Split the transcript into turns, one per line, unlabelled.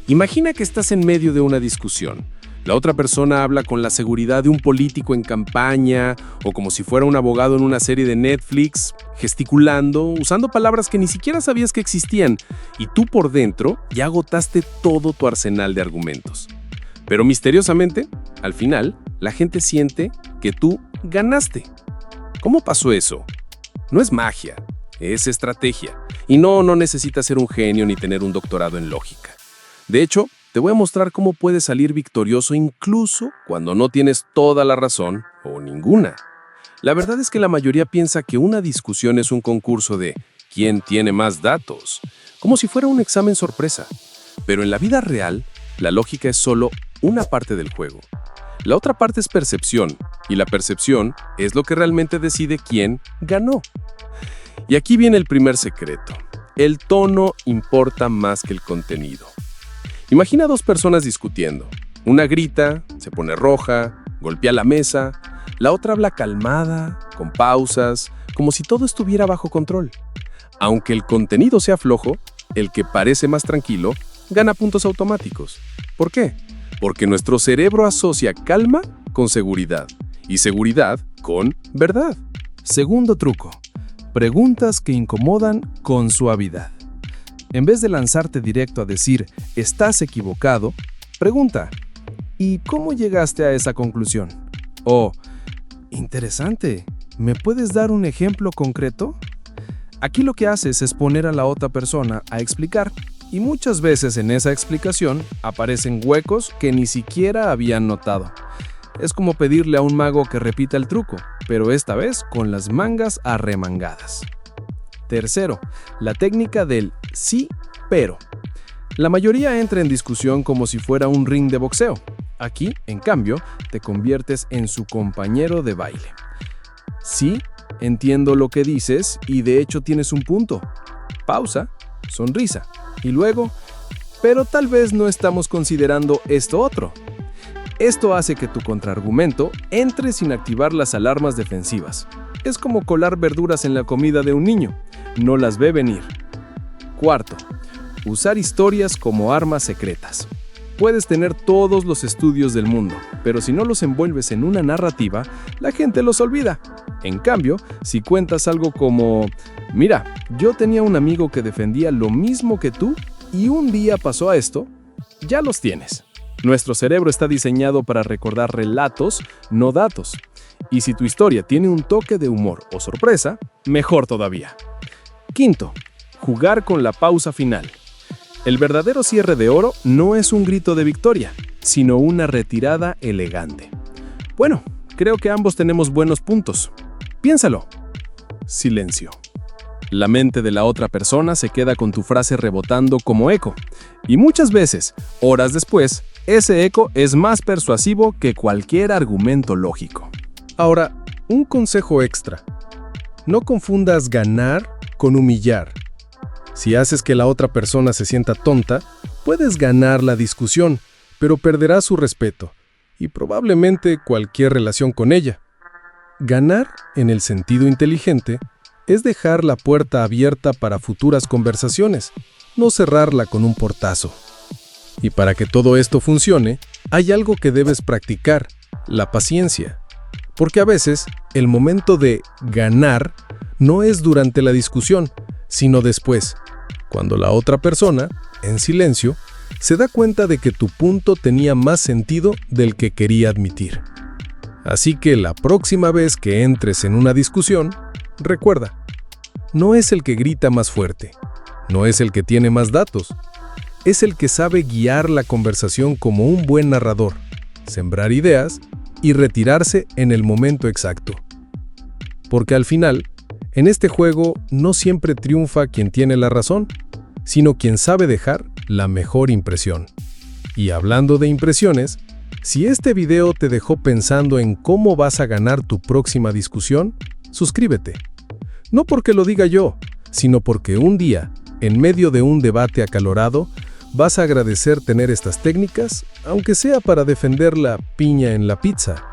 Imagina que estás en medio de una discusión. La otra persona habla con la seguridad de un político en campaña o como si fuera un abogado en una serie de Netflix, gesticulando, usando palabras que ni siquiera sabías que existían, y tú por dentro ya agotaste todo tu arsenal de argumentos. Pero misteriosamente, al final, la gente siente que tú ganaste. ¿Cómo pasó eso? No es magia, es estrategia. Y no necesitas ser un genio ni tener un doctorado en lógica. De hecho, te voy a mostrar cómo puedes salir victorioso incluso cuando no tienes toda la razón o ninguna. La verdad es que la mayoría piensa que una discusión es un concurso de quién tiene más datos, como si fuera un examen sorpresa. Pero en la vida real, la lógica es solo una parte del juego. La otra parte es percepción, y la percepción es lo que realmente decide quién ganó. Y aquí viene el primer secreto. El tono importa más que el contenido. Imagina dos personas discutiendo. Una grita, se pone roja, golpea la mesa. La otra habla calmada, con pausas, como si todo estuviera bajo control. Aunque el contenido sea flojo, el que parece más tranquilo gana puntos automáticos. ¿Por qué? Porque nuestro cerebro asocia calma con seguridad y seguridad con verdad.
Segundo truco. Preguntas que incomodan con suavidad. En vez de lanzarte directo a decir, estás equivocado, pregunta, ¿y cómo llegaste a esa conclusión? O, interesante, ¿me puedes dar un ejemplo concreto? Aquí lo que haces es poner a la otra persona a explicar, y muchas veces en esa explicación aparecen huecos que ni siquiera habían notado. Es como pedirle a un mago que repita el truco, pero esta vez con las mangas arremangadas. Tercero, la técnica del sí, pero. La mayoría entra en discusión como si fuera un ring de boxeo. Aquí, en cambio, te conviertes en su compañero de baile. Sí, entiendo lo que dices y de hecho tienes un punto. Pausa, sonrisa y luego, pero tal vez no estamos considerando esto otro. Esto hace que tu contraargumento entre sin activar las alarmas defensivas. Es como colar verduras en la comida de un niño. No las ve venir. Cuarto, usar historias como armas secretas. Puedes tener todos los estudios del mundo, pero si no los envuelves en una narrativa, la gente los olvida. En cambio, si cuentas algo como, mira, yo tenía un amigo que defendía lo mismo que tú y un día pasó a esto, ya los tienes. Nuestro cerebro está diseñado para recordar relatos, no datos. Y si tu historia tiene un toque de humor o sorpresa, mejor todavía. Quinto, jugar con la pausa final. El verdadero cierre de oro no es un grito de victoria, sino una retirada elegante. Bueno, creo que ambos tenemos buenos puntos. Piénsalo. Silencio. La mente de la otra persona se queda con tu frase rebotando como eco. Y muchas veces, horas después, ese eco es más persuasivo que cualquier argumento lógico.
Ahora, un consejo extra. No confundas ganar con humillar. Si haces que la otra persona se sienta tonta, puedes ganar la discusión, pero perderás su respeto y probablemente cualquier relación con ella. Ganar, en el sentido inteligente, es dejar la puerta abierta para futuras conversaciones, no cerrarla con un portazo. Y para que todo esto funcione, hay algo que debes practicar, la paciencia. Porque a veces, el momento de ganar no es durante la discusión, sino después, cuando la otra persona, en silencio, se da cuenta de que tu punto tenía más sentido del que quería admitir. Así que la próxima vez que entres en una discusión, recuerda, no es el que grita más fuerte, no es el que tiene más datos, es el que sabe guiar la conversación como un buen narrador, sembrar ideas y retirarse en el momento exacto. Porque al final, en este juego no siempre triunfa quien tiene la razón, sino quien sabe dejar la mejor impresión. Y hablando de impresiones, si este video te dejó pensando en cómo vas a ganar tu próxima discusión, suscríbete. No porque lo diga yo, sino porque un día, en medio de un debate acalorado, vas a agradecer tener estas técnicas, aunque sea para defender la piña en la pizza.